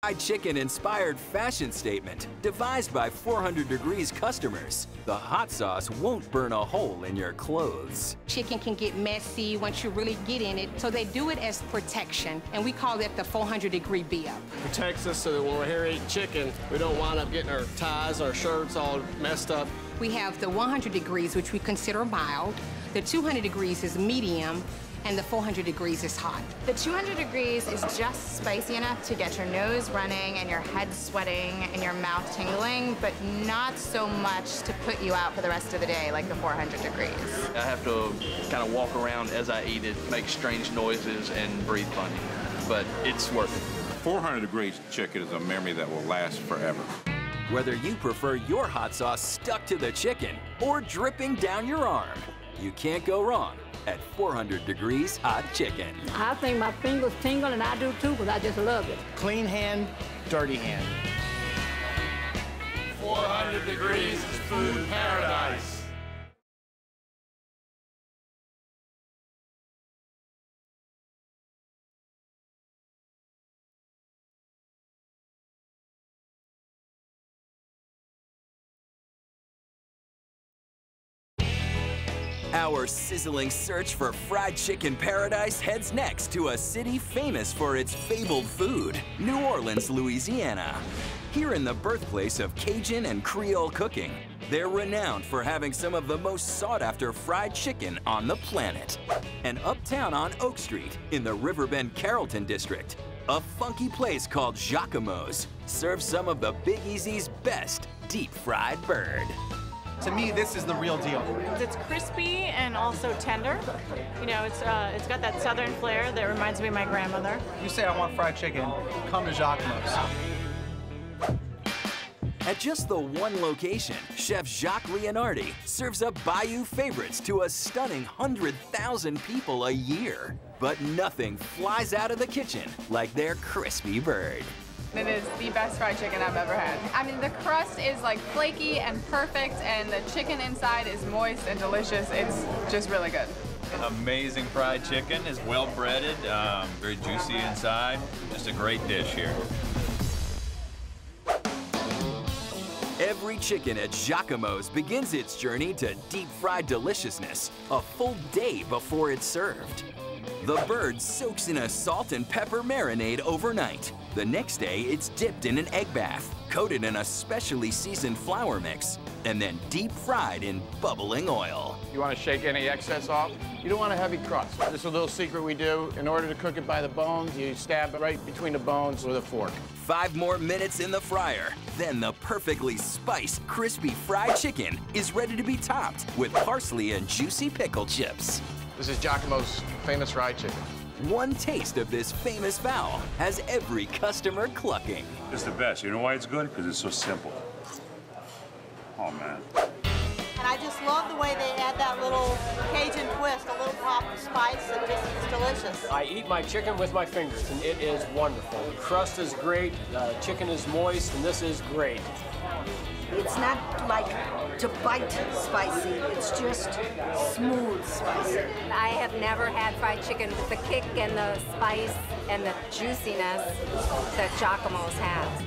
Fried chicken-inspired fashion statement, devised by 400 Degrees customers. The hot sauce won't burn a hole in your clothes. Chicken can get messy once you really get in it, so they do it as protection, and we call that the 400-degree be-up. Protects us so that when we're here eating chicken, we don't wind up getting our ties, our shirts all messed up. We have the 100 degrees, which we consider mild, the 200 degrees is medium, and the 400 degrees is hot. The 200 degrees is just spicy enough to get your nose running and your head sweating and your mouth tingling, but not so much to put you out for the rest of the day like the 400 degrees. I have to kind of walk around as I eat it, make strange noises, and breathe funny, but it's worth it. 400 degrees chicken is a memory that will last forever. Whether you prefer your hot sauce stuck to the chicken or dripping down your arm, you can't go wrong at 400 Degrees Hot Chicken. I think my fingers tingle, and I do too, but I just love it. Clean hand, dirty hand. 400 degrees is food paradise. Our sizzling search for fried chicken paradise heads next to a city famous for its fabled food, New Orleans, Louisiana. Here in the birthplace of Cajun and Creole cooking, they're renowned for having some of the most sought-after fried chicken on the planet. And uptown on Oak Street, in the Riverbend Carrollton district, a funky place called Jacquemo's serves some of the Big Easy's best deep-fried bird. To me, this is the real deal. It's crispy and also tender. You know, it's got that southern flair that reminds me of my grandmother. You say I want fried chicken, come to Jacquemo's. At just the one location, Chef Jacques Leonardi serves up Bayou favorites to a stunning 100,000 people a year. But nothing flies out of the kitchen like their crispy bird. It is the best fried chicken I've ever had. I mean, the crust is like flaky and perfect, and the chicken inside is moist and delicious. It's just really good. Amazing fried chicken, is well breaded, very juicy inside. Just a great dish here. Every chicken at Jacquemo's begins its journey to deep-fried deliciousness a full day before it's served. The bird soaks in a salt and pepper marinade overnight. The next day, it's dipped in an egg bath, coated in a specially seasoned flour mix, and then deep-fried in bubbling oil. You want to shake any excess off? You don't want a heavy crust. This is a little secret we do. In order to cook it by the bones, you stab it right between the bones with a fork. 5 more minutes in the fryer. Then the perfectly spiced, crispy fried chicken is ready to be topped with parsley and juicy pickle chips. This is Jacquemo's famous fried chicken. One taste of this famous fowl has every customer clucking. It's the best. You know why it's good? Because it's so simple. Oh, man. And I just love the way they add that little Cajun twist, a little pop of spice, and just it's delicious. I eat my chicken with my fingers, and it is wonderful. The crust is great, the chicken is moist, and this is great. It's not like to bite spicy, it's just smooth spicy. I have never had fried chicken with the kick and the spice and the juiciness that Jacquemo's has.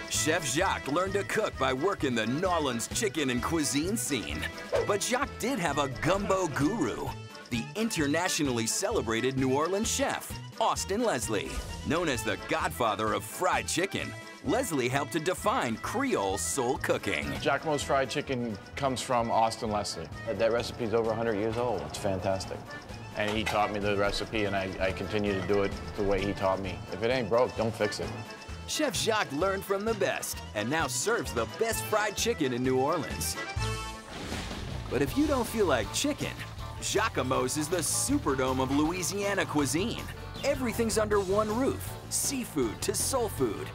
Chef Jacques learned to cook by working the Nolans chicken and cuisine scene. But Jacques did have a gumbo guru, the internationally celebrated New Orleans chef, Austin Leslie. Known as the godfather of fried chicken, Leslie helped to define Creole soul cooking. Jacquemo's fried chicken comes from Austin Leslie. That recipe's over 100 years old. It's fantastic. And he taught me the recipe, and I continue to do it the way he taught me. If it ain't broke, don't fix it. Chef Jacques learned from the best and now serves the best fried chicken in New Orleans. But if you don't feel like chicken, Jacquemo's is the Superdome of Louisiana cuisine. Everything's under one roof, seafood to soul food.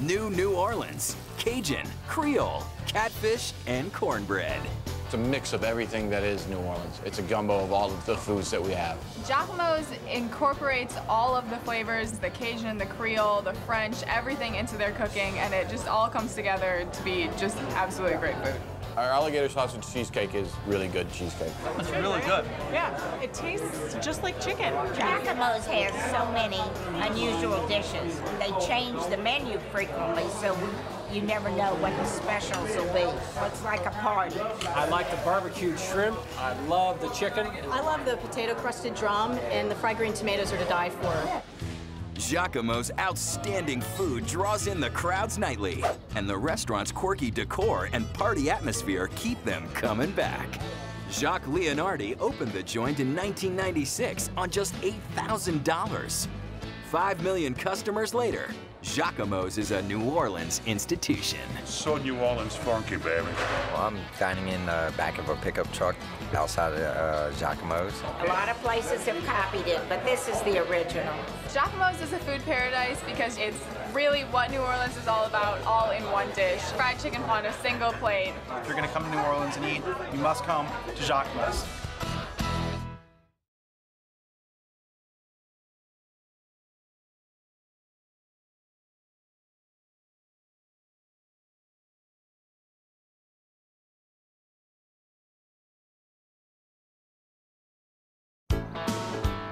New Orleans, Cajun, Creole, catfish, and cornbread. It's a mix of everything that is New Orleans. It's a gumbo of all of the foods that we have. Jacquemo's incorporates all of the flavors, the Cajun, the Creole, the French, everything into their cooking, and it just all comes together to be just absolutely great food. Our alligator sausage cheesecake is really good cheesecake. It's really good. Yeah, it tastes just like chicken. Jacomos has so many unusual dishes. They change the menu frequently, so you never know what the specials will be. It's like a party. I like the barbecued shrimp. I love the chicken. I love the potato crusted drum, and the fried green tomatoes are to die for. Giacomo's outstanding food draws in the crowds nightly, and the restaurant's quirky decor and party atmosphere keep them coming back. Jacques Leonardi opened the joint in 1996 on just $8,000. 5 million customers later, Giacomo's is a New Orleans institution. So New Orleans funky, baby. Well, I'm dining in the back of a pickup truck outside of Giacomo's. A lot of places have copied it, but this is the original. Giacomo's is a food paradise because it's really what New Orleans is all about, all in one dish. Fried chicken on a single plate. If you're going to come to New Orleans and eat, you must come to Giacomo's.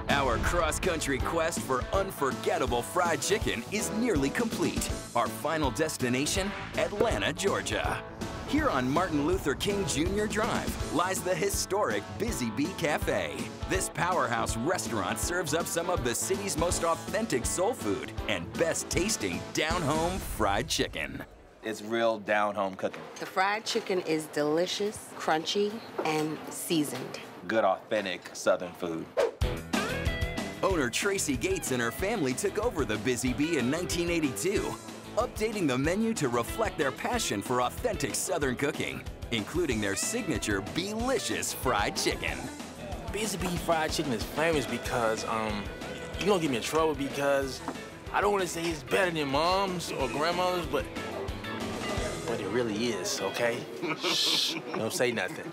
Our cross-country quest for unforgettable fried chicken is nearly complete. Our final destination, Atlanta, Georgia. Here on Martin Luther King Jr. Drive lies the historic Busy Bee Cafe. This powerhouse restaurant serves up some of the city's most authentic soul food and best-tasting down-home fried chicken. It's real down-home cooking. The fried chicken is delicious, crunchy, and seasoned. Good, authentic Southern food. Owner Tracy Gates and her family took over the Busy Bee in 1982, updating the menu to reflect their passion for authentic Southern cooking, including their signature Bee-licious fried chicken. Busy Bee fried chicken is famous because, you're gonna get me in trouble because I don't want to say it's better than mom's or grandmother's, but it really is, okay? Shh, don't say nothing.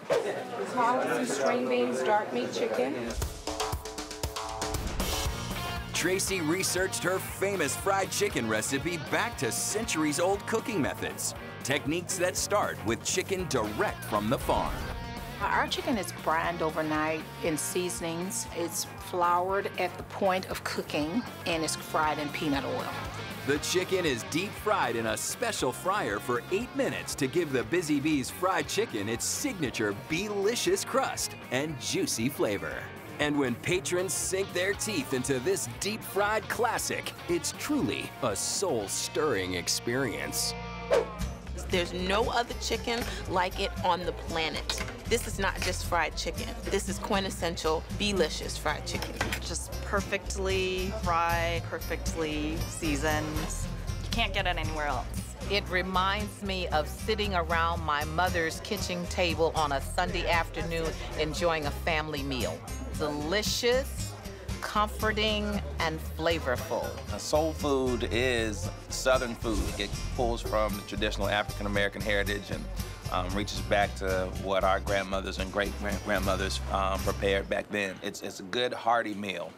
Some string beans, dark meat chicken. Tracy researched her famous fried chicken recipe back to centuries-old cooking methods, techniques that start with chicken direct from the farm. Our chicken is brined overnight in seasonings. It's floured at the point of cooking, and it's fried in peanut oil. The chicken is deep fried in a special fryer for 8 minutes to give the Busy Bee's fried chicken its signature Bee-licious crust and juicy flavor. And when patrons sink their teeth into this deep-fried classic, it's truly a soul-stirring experience. There's no other chicken like it on the planet. This is not just fried chicken. This is quintessential Bee-licious fried chicken. Just perfectly fried, perfectly seasoned. You can't get it anywhere else. It reminds me of sitting around my mother's kitchen table on a Sunday afternoon enjoying a family meal. Delicious, comforting, and flavorful. Soul food is Southern food. It pulls from the traditional African-American heritage and reaches back to what our grandmothers and great-grandmothers prepared back then. It's a good, hearty meal.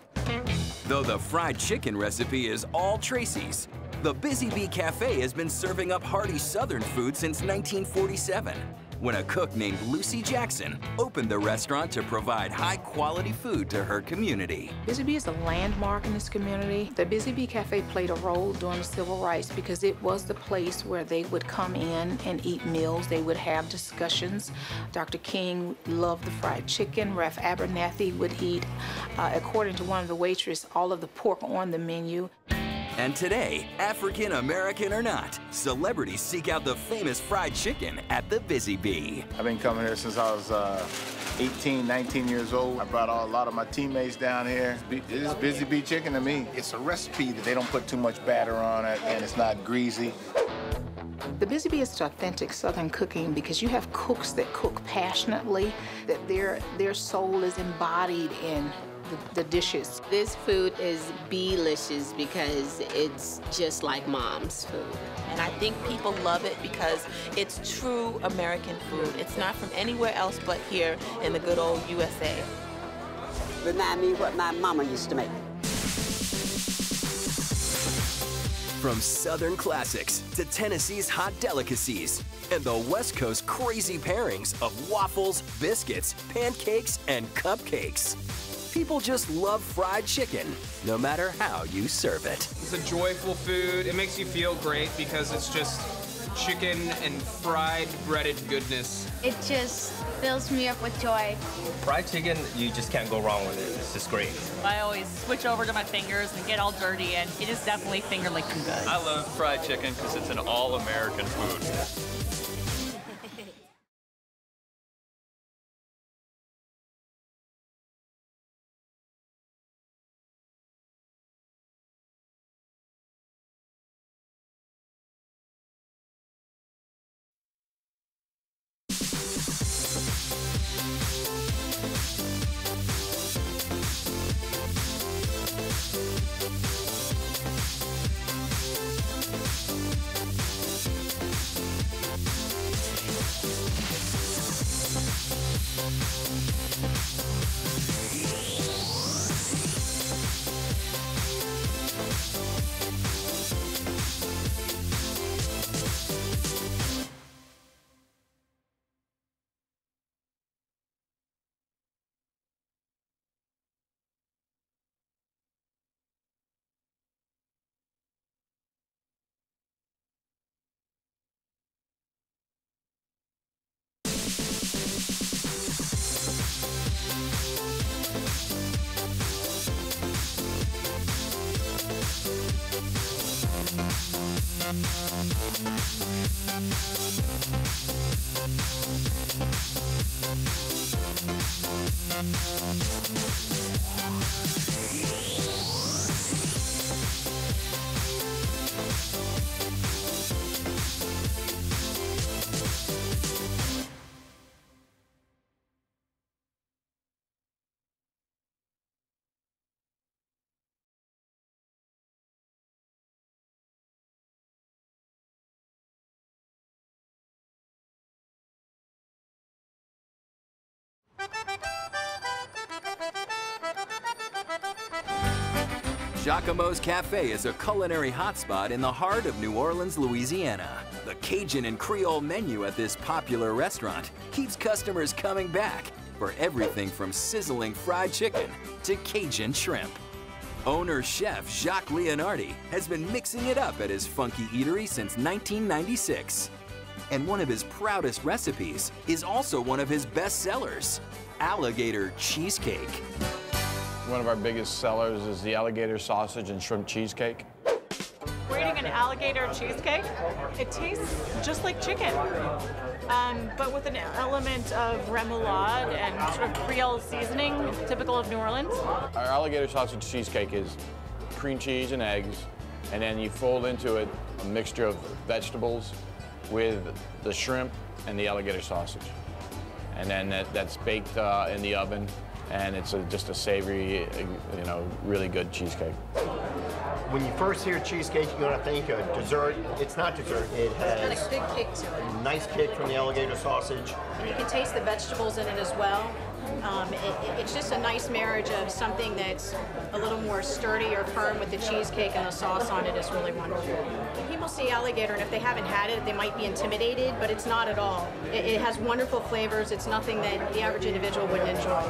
Though the fried chicken recipe is all Tracy's, the Busy Bee Cafe has been serving up hearty Southern food since 1947, when a cook named Lucy Jackson opened the restaurant to provide high-quality food to her community. Busy Bee is a landmark in this community. The Busy Bee Cafe played a role during the civil rights because it was the place where they would come in and eat meals. They would have discussions. Dr. King loved the fried chicken. Ralph Abernathy would eat, according to one of the waitresses, all of the pork on the menu. And today, African American or not, celebrities seek out the famous fried chicken at the Busy Bee. I've been coming here since I was 18, 19 years old. I brought a lot of my teammates down here. It's Busy Bee chicken to me. It's a recipe that they don't put too much batter on it, and it's not greasy. The Busy Bee is authentic Southern cooking because you have cooks that cook passionately, that their soul is embodied in the dishes. This food is Bee-licious because it's just like mom's food. And I think people love it because it's true American food. It's not from anywhere else but here in the good old USA. Remind me what my mama used to make. From Southern classics to Tennessee's hot delicacies and the West Coast crazy pairings of waffles, biscuits, pancakes, and cupcakes. People just love fried chicken, no matter how you serve it. It's a joyful food. It makes you feel great because it's just chicken and fried breaded goodness. It just fills me up with joy. Fried chicken, you just can't go wrong with it. It's just great. I always switch over to my fingers and get all dirty, and it is definitely finger licking good. I love fried chicken because it's an all-American food. Jacquemo's Cafe is a culinary hotspot in the heart of New Orleans, Louisiana. The Cajun and Creole menu at this popular restaurant keeps customers coming back for everything from sizzling fried chicken to Cajun shrimp. Owner-chef Jacques Leonardi has been mixing it up at his funky eatery since 1996. And one of his proudest recipes is also one of his best sellers, alligator cheesecake. One of our biggest sellers is the alligator sausage and shrimp cheesecake. We're eating an alligator cheesecake. It tastes just like chicken, but with an element of remoulade and sort of Creole seasoning, typical of New Orleans. Our alligator sausage cheesecake is cream cheese and eggs, and then you fold into it a mixture of vegetables with the shrimp and the alligator sausage. And then that's baked in the oven, and it's just a savory, really good cheesecake. When you first hear cheesecake, you're gonna think a dessert. It's not dessert. It has It's got a good kick to it. a nice kick from the alligator sausage. You can taste the vegetables in it as well. It's just a nice marriage of something that's a little more sturdy or firm with the cheesecake, and the sauce on it is really wonderful. When people see alligator, and if they haven't had it, they might be intimidated, but it's not at all. It has wonderful flavors. It's nothing that the average individual wouldn't enjoy.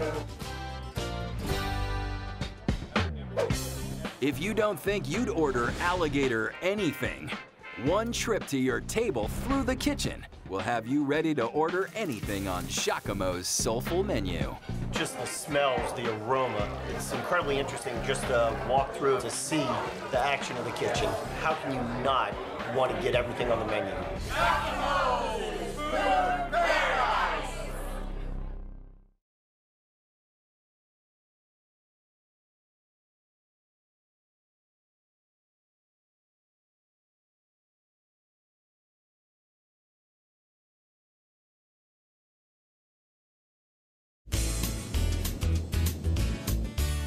If you don't think you'd order alligator anything, one trip to your table through the kitchen will have you ready to order anything on Jacquemo's soulful menu. Just the smells, the aroma. It's incredibly interesting just to walk through to see the action of the kitchen. How can you not want to get everything on the menu?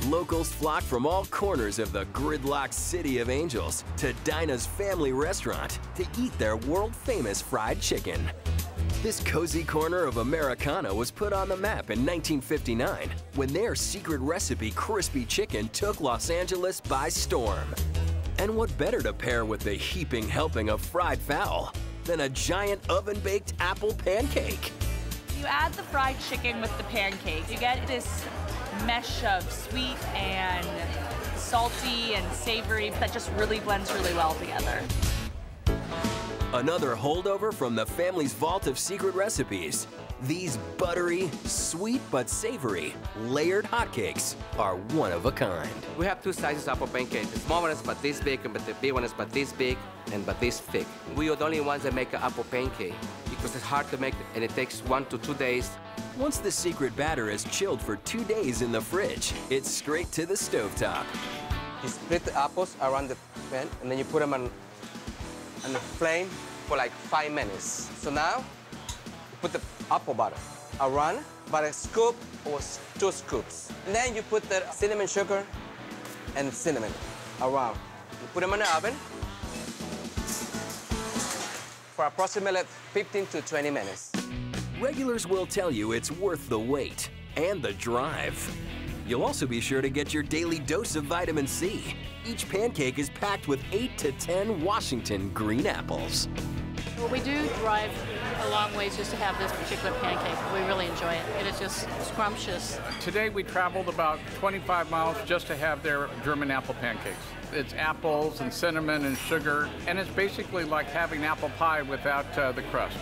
Locals flock from all corners of the gridlocked City of Angels to Dinah's Family Restaurant to eat their world-famous fried chicken. This cozy corner of Americana was put on the map in 1959 when their secret recipe crispy chicken took Los Angeles by storm. And what better to pair with the heaping helping of fried fowl than a giant oven-baked apple pancake? You add the fried chicken with the pancake. You get this mesh of sweet and salty and savory that just really blends really well together. Another holdover from the family's vault of secret recipes. These buttery, sweet but savory, layered hotcakes are one of a kind. We have two sizes of apple pancake. The small one is about this big, but the big one is about this big and about this thick. We are the only ones that make an apple pancake because it's hard to make and it takes 1 to 2 days. Once the secret batter is chilled for 2 days in the fridge, it's straight to the stovetop. You split the apples around the pan and then you put them on the flame for like 5 minutes. So now, you put the apple butter around, about a scoop or 2 scoops. And then you put the cinnamon sugar and cinnamon around. You put them in the oven for approximately 15 to 20 minutes. Regulars will tell you it's worth the wait and the drive. You'll also be sure to get your daily dose of vitamin C. Each pancake is packed with 8 to 10 Washington green apples. Well, we do drive a long ways just to have this particular pancake. We really enjoy it. It is just scrumptious. Today we traveled about 25 miles just to have their German apple pancakes. It's apples and cinnamon and sugar, and it's basically like having apple pie without the crust.